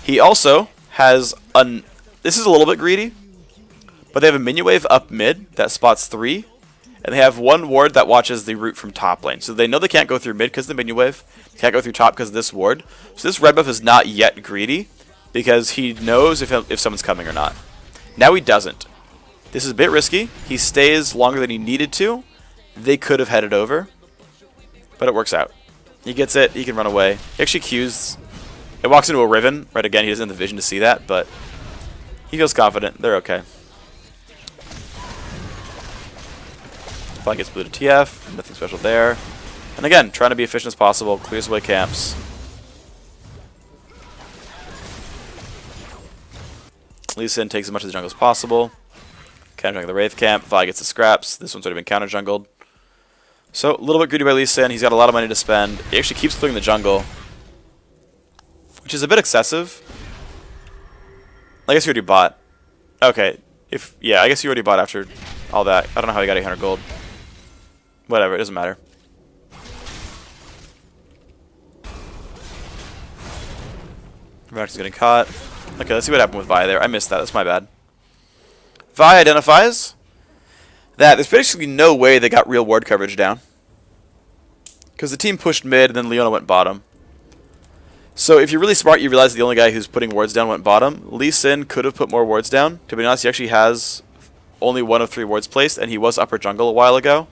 He also has this is a little bit greedy, but they have a minion wave up mid that spots 3, and they have 1 ward that watches the route from top lane. So they know they can't go through mid because of the minion wave. They can't go through top because of this ward. So this red buff is not yet greedy because he knows if someone's coming or not. Now he doesn't. This is a bit risky. He stays longer than he needed to. They could have headed over. But it works out. He gets it. He can run away. He actually Qs. It walks into a Riven. Right, again, he doesn't have the vision to see that, but he feels confident. They're okay. Flank gets blue to TF. Nothing special there. And again, trying to be efficient as possible. Clears away camps. Lee Sin takes as much of the jungle as possible. Counter jungle the Wraith camp. Vi gets the scraps. This one's already been counter jungled. So, a little bit greedy by Lee Sin. He's got a lot of money to spend. He actually keeps clearing the jungle, which is a bit excessive. I guess he already bought. Okay. Yeah, I guess he already bought after all that. I don't know how he got 800 gold. Whatever, it doesn't matter. Vex is getting caught. Okay, let's see what happened with Vi there. I missed that. That's my bad. Vi identifies that there's basically no way they got real ward coverage down. Because the team pushed mid and then Leona went bottom. So if you're really smart, you realize the only guy who's putting wards down went bottom. Lee Sin could have put more wards down. To be honest, he actually has only 1 of 3 wards placed, and he was upper jungle a while ago.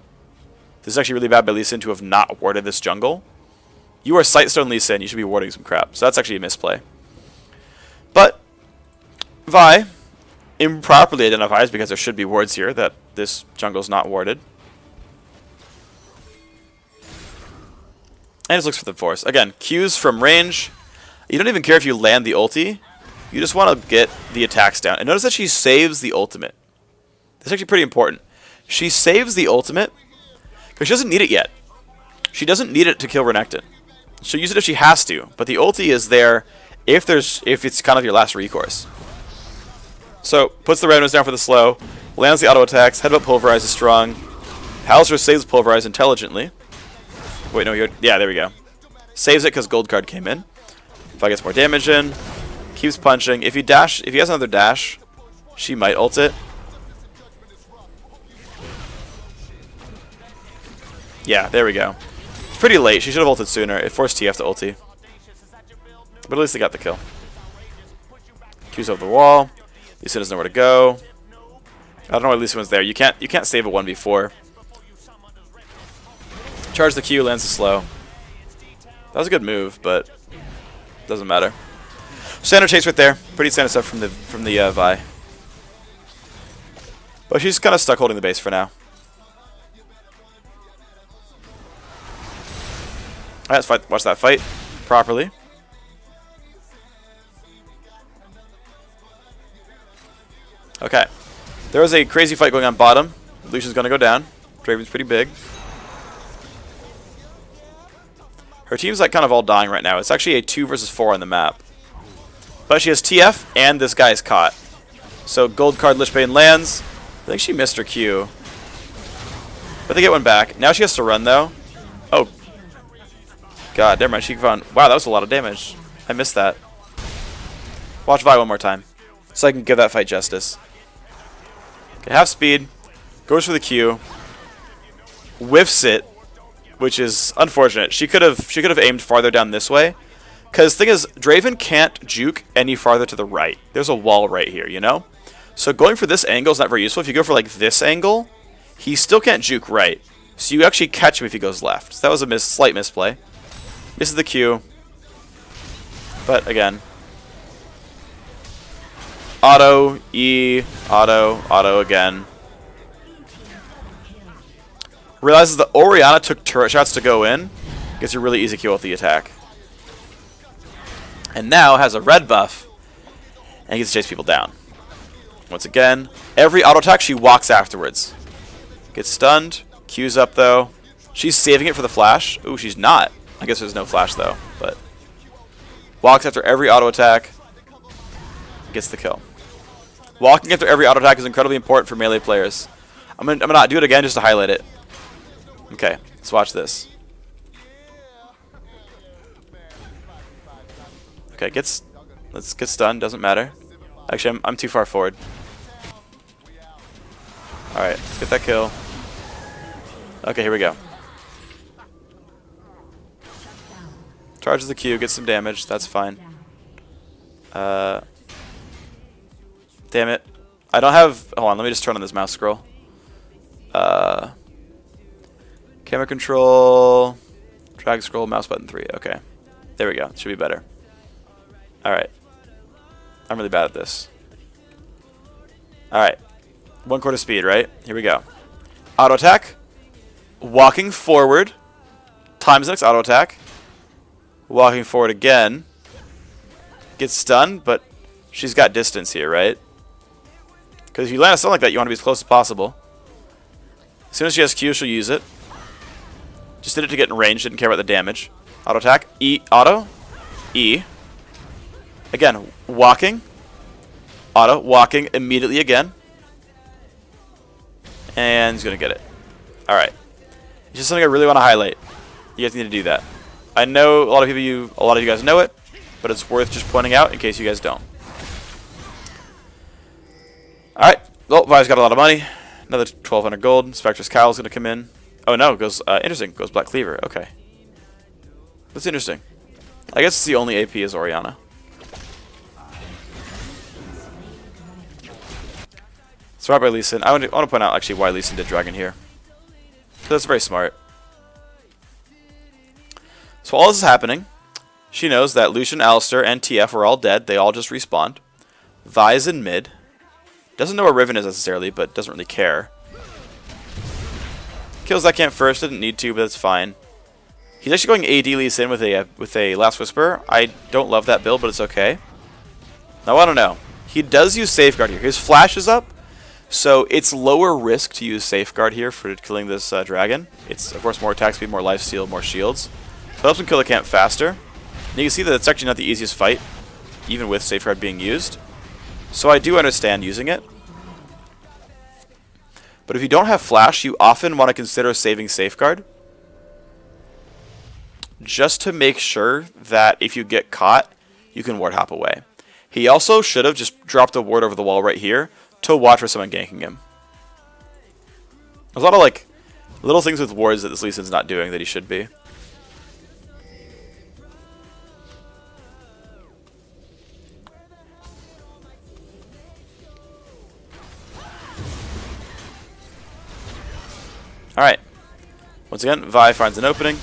This is actually really bad by Lee Sin to have not warded this jungle. You are Sightstone Lee Sin, you should be warding some crap. So that's actually a misplay. But Vi improperly identifies, because there should be wards here, that this jungle's not warded. And just looks for the force. Again, Qs from range. You don't even care if you land the ulti. You just want to get the attacks down. And notice that she saves the ultimate. That's actually pretty important. She saves the ultimate because she doesn't need it yet. She doesn't need it to kill Renekton. She'll use it if she has to, but the ulti is there if it's kind of your last recourse. So, puts the randoms down for the slow, lands the auto attacks, Headbutt Pulverize is strong. Hauser saves Pulverize intelligently. Wait, no, yeah, there we go. Saves it because Gold Card came in. If I gets more damage in, keeps punching. If he has another dash, she might ult it. Yeah, there we go. It's pretty late. She should have ulted sooner. It forced TF to ulti. But at least they got the kill. Q's over the wall. Lee Sin doesn't know where to go. I don't know why Lee Sin was there. You can't save a 1v4. Charge the Q, lands the slow. That was a good move, but doesn't matter. Standard chase right there. Pretty standard stuff from the Vi. But she's kind of stuck holding the base for now. Alright, let's fight. Watch that fight properly. Okay. There was a crazy fight going on bottom. Lucian's going to go down. Draven's pretty big. Her team's like kind of all dying right now. It's actually a 2 versus 4 on the map. But she has TF and this guy is caught. So gold card Lich Bane lands. I think she missed her Q. But they get one back. Now she has to run though. Oh. God, never mind. She found. Wow, that was a lot of damage. I missed that. Watch Vi one more time. So I can give that fight justice. Okay, half speed. Goes for the Q. Whiffs it. Which is unfortunate. She could have aimed farther down this way. Because the thing is, Draven can't juke any farther to the right. There's a wall right here, you know? So going for this angle is not very useful. If you go for like this angle, he still can't juke right. So you actually catch him if he goes left. So that was a slight misplay. Misses the Q. But again. Auto, E, auto again. Realizes that Orianna took turret shots to go in. Gets a really easy kill with the attack. And now has a red buff. And gets to chase people down. Once again, every auto attack she walks afterwards. Gets stunned. Q's up though. She's saving it for the flash. Ooh, she's not. I guess there's no flash though. But walks after every auto attack. Gets the kill. Walking after every auto attack is incredibly important for melee players. I'm gonna not do it again just to highlight it. Okay, let's watch this. Okay, let's get stunned, doesn't matter. Actually, I'm too far forward. Alright, let's get that kill. Okay, here we go. Charges the Q, gets some damage, that's fine. Damn it. I don't have... Hold on, let me just turn on this mouse scroll. Camera control, drag scroll, mouse button 3. Okay. There we go. Should be better. Alright. I'm really bad at this. Alright. 1/4 speed, right? Here we go. Auto attack. Walking forward. Times the next auto attack. Walking forward again. Gets stunned, but she's got distance here, right? Because if you land a stun like that, you want to be as close as possible. As soon as she has Q, she'll use it. Just did it to get in range, didn't care about the damage. Auto attack, E, auto, E. Again, walking, auto, walking immediately again. And he's going to get it. Alright. It's just something I really want to highlight. You guys need to do that. I know a lot of you guys know it, but it's worth just pointing out in case you guys don't. Alright. Well, Vi's got a lot of money. Another 1,200 gold. Spectre's Cowl's going to come in. Oh no, goes interesting. Goes Black Cleaver. Okay, that's interesting. I guess it's the only AP is Orianna. Smart by Lee Sin. I want to point out actually why Lee Sin did Dragon here. So that's very smart. So all this is happening. She knows that Lucian, Alistar, and TF are all dead. They all just respawned. Vi's in mid. Doesn't know where Riven is necessarily, but doesn't really care. Kills that camp first, didn't need to, but that's fine. He's actually going AD Lee Sin with a Last Whisper. I don't love that build, but it's okay. Now I don't know. He does use Safeguard here. His flash is up, so it's lower risk to use Safeguard here for killing this dragon. It's of course more attack speed, more lifesteal, more shields. So it helps him kill the camp faster. And you can see that it's actually not the easiest fight, even with Safeguard being used. So I do understand using it. But if you don't have flash, you often want to consider saving Safeguard. Just to make sure that if you get caught, you can ward hop away. He also should have just dropped a ward over the wall right here to watch for someone ganking him. There's a lot of like little things with wards that this Lee Sin's not doing that he should be. Alright. Once again, Vi finds an opening.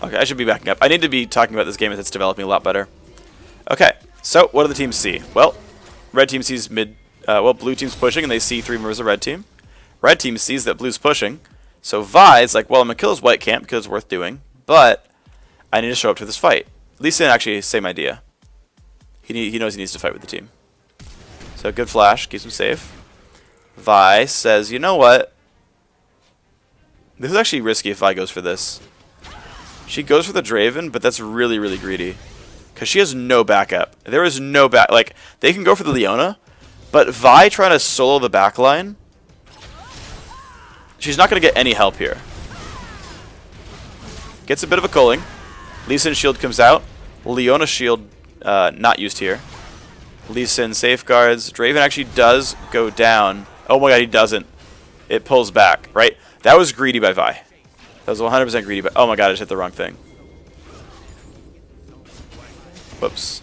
Okay, I should be backing up. I need to be talking about this game as it's developing a lot better. Okay, so what do the teams see? Well, red team sees mid well, blue team's pushing, and they see 3 members of red team. Red team sees that blue's pushing, so Vi's like, well, I'm gonna kill his white camp because it's worth doing, but I need to show up to this fight. Lee Sin actually, same idea. He knows he needs to fight with the team. So good flash, keeps him safe. Vi says, you know what? This is actually risky if Vi goes for this. She goes for the Draven, but that's really, really greedy. Because she has no backup. There is no back. Like, they can go for the Leona, but Vi trying to solo the backline, she's not going to get any help here. Gets a bit of a culling. Lee Sin's shield comes out. Leona's shield not used here. Lee Sin safeguards. Draven actually does go down. Oh my god, he doesn't. It pulls back, right? That was greedy by Vi. That was 100% greedy, but oh my god, I just hit the wrong thing. Whoops.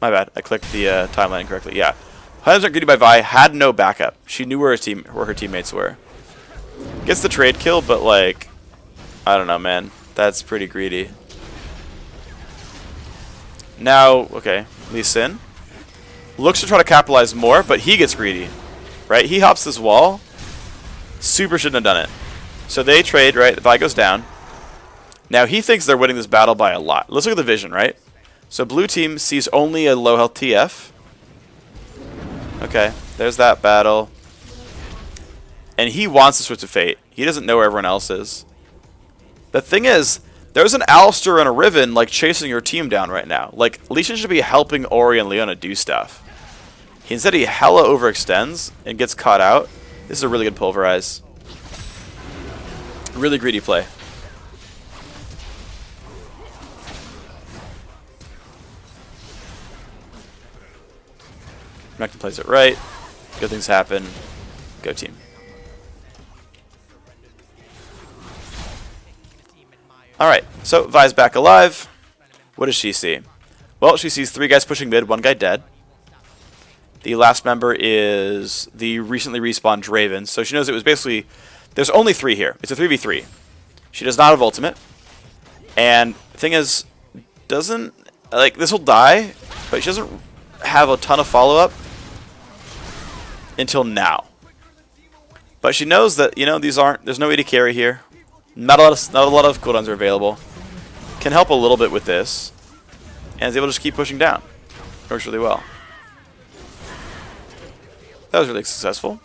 My bad. I clicked the timeline incorrectly. Yeah. 100% greedy by Vi. Had no backup. She knew where her teammates were. Gets the trade kill, but like, I don't know, man. That's pretty greedy. Now, okay, Lee Sin looks to try to capitalize more, but he gets greedy, right? He hops this wall. Super shouldn't have done it. So they trade, right? Vi goes down. Now he thinks they're winning this battle by a lot. Let's look at the vision, right? So blue team sees only a low health TF. Okay, there's that battle. And he wants to switch to Fate. He doesn't know where everyone else is. The thing is, there's an Alistar and a Riven like chasing your team down right now. Like, Lee Sin should be helping Ori and Leona do stuff. Instead, he hella overextends and gets caught out. This is a really good pulverize. Really greedy play. Renekton plays it right. Good things happen. Go team. Alright, so Vi's back alive. What does she see? Well, she sees 3 guys pushing mid, 1 guy dead. The last member is the recently respawned Draven. So she knows it was basically... There's only 3 here. It's a 3v3. She does not have ultimate. And the thing is, doesn't... Like, this will die, but she doesn't have a ton of follow-up until now. But she knows that, you know, these aren't... There's no way to carry here. Not a lot of cooldowns are available. Can help a little bit with this. And is able to just keep pushing down. Works really well. That was really successful.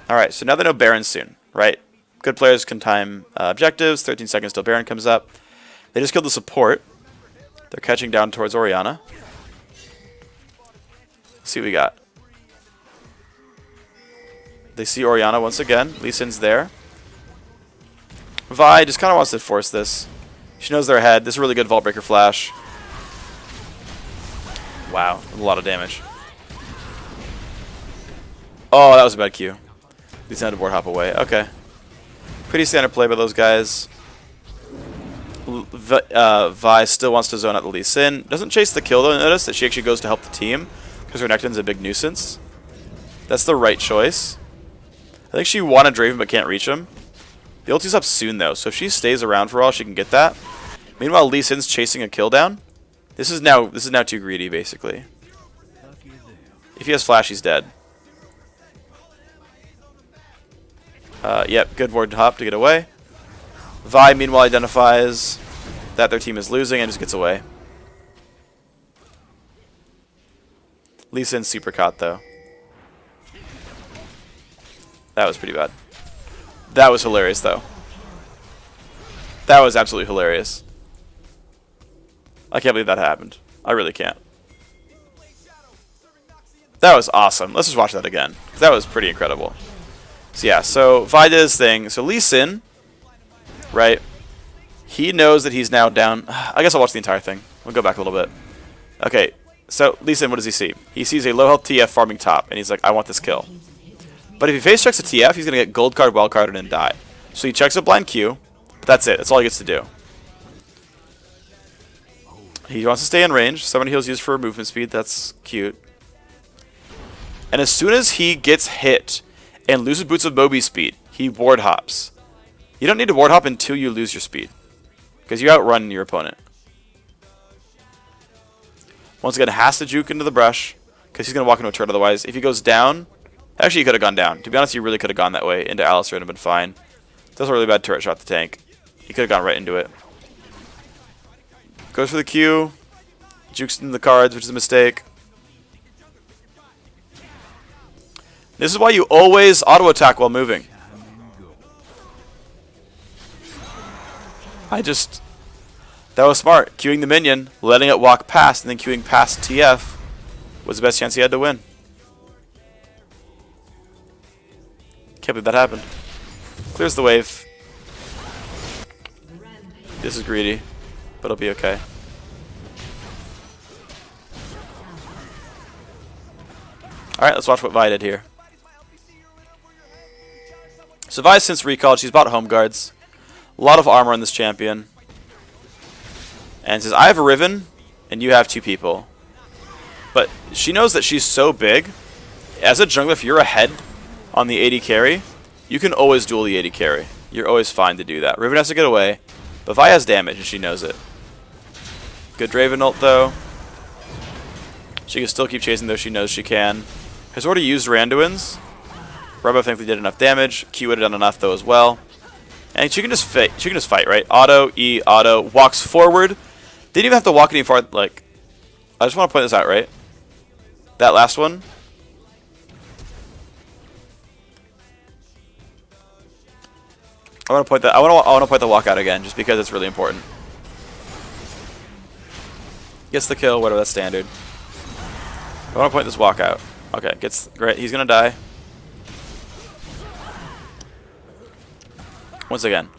Alright, so now they know Baron's soon, right? Good players can time objectives. 13 seconds till Baron comes up. They just killed the support. They're catching down towards Orianna. Let's see what we got. They see Orianna once again. Lee Sin's there. Vi just kind of wants to force this. She knows they're ahead. This is a really good Vault Breaker flash. Wow, a lot of damage. Oh, that was a bad Q. Lee Sin had to board hop away. Okay. Pretty standard play by those guys. Vi still wants to zone out the Lee Sin. Doesn't chase the kill though. Notice that she actually goes to help the team because Renekton's a big nuisance. That's the right choice. I think she wanted Draven but can't reach him. The ulti's up soon though, so if she stays around for a while, she can get that. Meanwhile, Lee Sin's chasing a kill down. This is now too greedy, basically. If he has flash, he's dead. Yep, good ward hop to get away. Vi, meanwhile, identifies that their team is losing and just gets away. Lee Sin's super caught, though. That was pretty bad. That was hilarious, though. That was absolutely hilarious. I can't believe that happened. I really can't. That was awesome. Let's just watch that again. That was pretty incredible. So yeah, so Vi did his thing. So Lee Sin, right? He knows that he's now down. I guess I'll watch the entire thing. We'll go back a little bit. Okay, so Lee Sin, what does he see? He sees a low health TF farming top, and he's like, I want this kill. But if he face checks a TF, he's going to get gold card, wild card, and then die. So he checks a blind Q. But that's it. That's all he gets to do. He wants to stay in range. Summon heals used for movement speed. That's cute. And as soon as he gets hit and loses Boots of Moby speed, he ward hops. You don't need to ward hop until you lose your speed, because you outrun your opponent. Once again, has to juke into the brush because he's going to walk into a turret otherwise. If he goes down, actually he could have gone down. To be honest, he really could have gone that way into Alistar and have been fine. That's a really bad turret shot to tank. He could have gone right into it. Goes for the Q. Jukes into the cards, which is a mistake. This is why you always auto-attack while moving. That was smart. Queuing the minion, letting it walk past, and then queuing past TF was the best chance he had to win. Can't believe that happened. Clears the wave. This is greedy, but it'll be okay. Alright, let's watch what Vi did here. So Vi, since recalled, she's bought home guards. A lot of armor on this champion. And says, I have a Riven, and you have 2 people. But she knows that she's so big. As a jungler, if you're ahead on the AD carry, you can always duel the AD carry. You're always fine to do that. Riven has to get away, but Vi has damage, and she knows it. Good Draven ult, though. She can still keep chasing, though she knows she can. Has already used Randuin's. Rubbo thinks they did enough damage. Q would have done enough, though, as well. And she can just fight. She can just fight, right? Auto, E, auto, walks forward. Didn't even have to walk any far. Like, I just want to point this out, right? That last one. I want to point that. I want to point the walkout again, just because it's really important. Gets the kill, whatever. That's standard. I want to point this walkout. Okay, gets great. He's gonna die. Once again,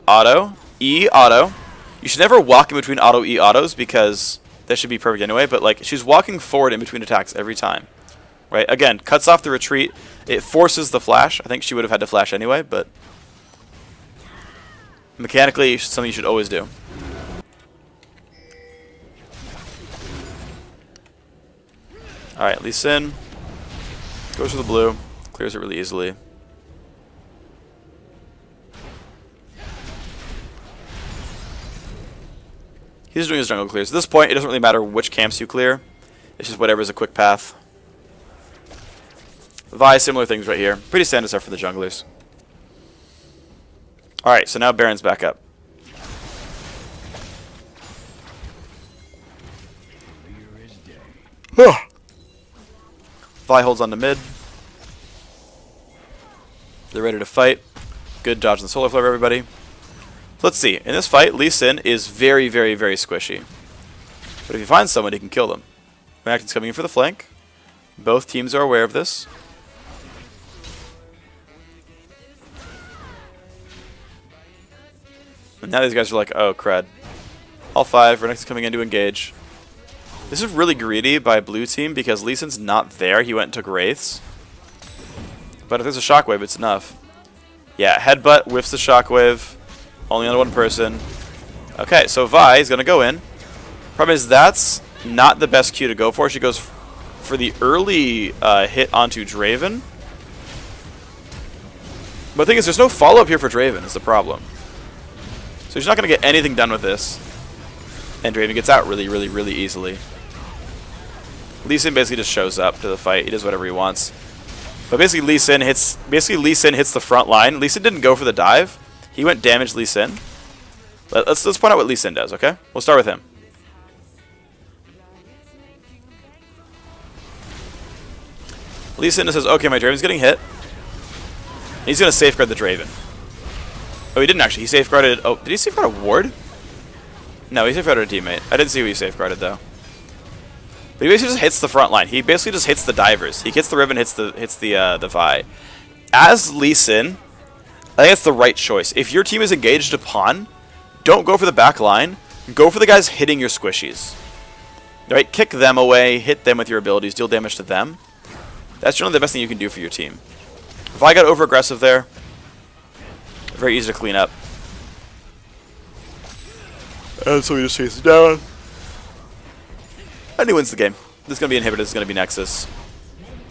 auto, E, auto. You should never walk in between auto, E, autos because that should be perfect anyway. But like, she's walking forward in between attacks every time, right? Again, cuts off the retreat. It forces the flash. I think she would have had to flash anyway, but mechanically, something you should always do. All right, Lee Sin goes for the blue, clears it really easily. He's doing his jungle clears. At this point, it doesn't really matter which camps you clear. It's just whatever's a quick path. Vi, similar things right here. Pretty standard stuff for the junglers. Alright, so now Baron's back up. Vi holds on to mid. They're ready to fight. Good dodge in the solar flare, everybody. Let's see. In this fight, Lee Sin is very, very, very squishy. But if he finds someone, he can kill them. Renekton's coming in for the flank. Both teams are aware of this. And now these guys are like, oh, crud. All 5. Renekton's coming in to engage. This is really greedy by blue team because Lee Sin's not there. He went and took Wraiths. But if there's a shockwave, it's enough. Yeah, headbutt whiffs the shockwave. Only on one person. Okay, so Vi is going to go in. Problem is that's not the best Q to go for. She goes for the early hit onto Draven. But the thing is, there's no follow-up here for Draven is the problem. So she's not going to get anything done with this. And Draven gets out really, really, really easily. Lee Sin basically just shows up to the fight. He does whatever he wants. But basically Lee Sin hits the front line. Lee Sin didn't go for the dive. He went damage Lee Sin. Let's point out what Lee Sin does, okay? We'll start with him. Lee Sin says, okay, my Draven's getting hit. He's going to safeguard the Draven. Oh, he didn't actually. He safeguarded... Oh, did he safeguard a ward? No, he safeguarded a teammate. I didn't see who he safeguarded, though. But he basically just hits the front line. He basically just hits the divers. He gets the Riven, hits the Vi. As Lee Sin... I think that's the right choice. If your team is engaged upon, don't go for the back line. Go for the guys hitting your squishies. Right? Kick them away, hit them with your abilities, deal damage to them. That's generally the best thing you can do for your team. If I got over-aggressive there, very easy to clean up. And so he just chases down. And he wins the game. This is going to be Inhibitor, this is going to be Nexus.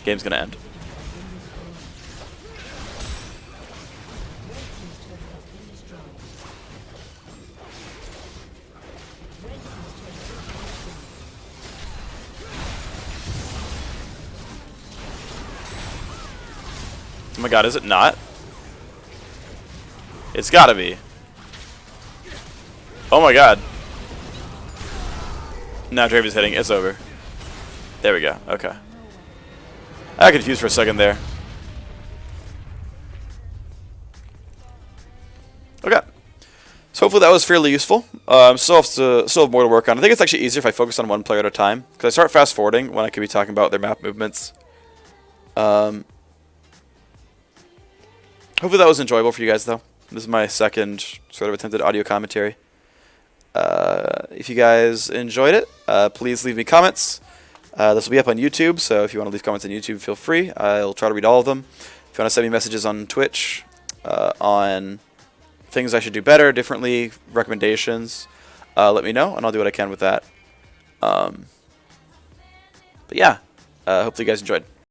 Game's going to end. Oh my god, is it not? It's gotta be. Oh my god. Now Draven's hitting. It's over. There we go. Okay. I got confused for a second there. Okay. So hopefully that was fairly useful. Still have more to work on. I think it's actually easier if I focus on one player at a time, because I start fast forwarding when I could be talking about their map movements. Hopefully that was enjoyable for you guys, though. This is my second sort of attempted audio commentary. If you guys enjoyed it, please leave me comments. This will be up on YouTube, so if you want to leave comments on YouTube, feel free. I'll try to read all of them. If you want to send me messages on Twitch, on things I should do better, differently, recommendations, let me know, and I'll do what I can with that. But yeah, hopefully you guys enjoyed.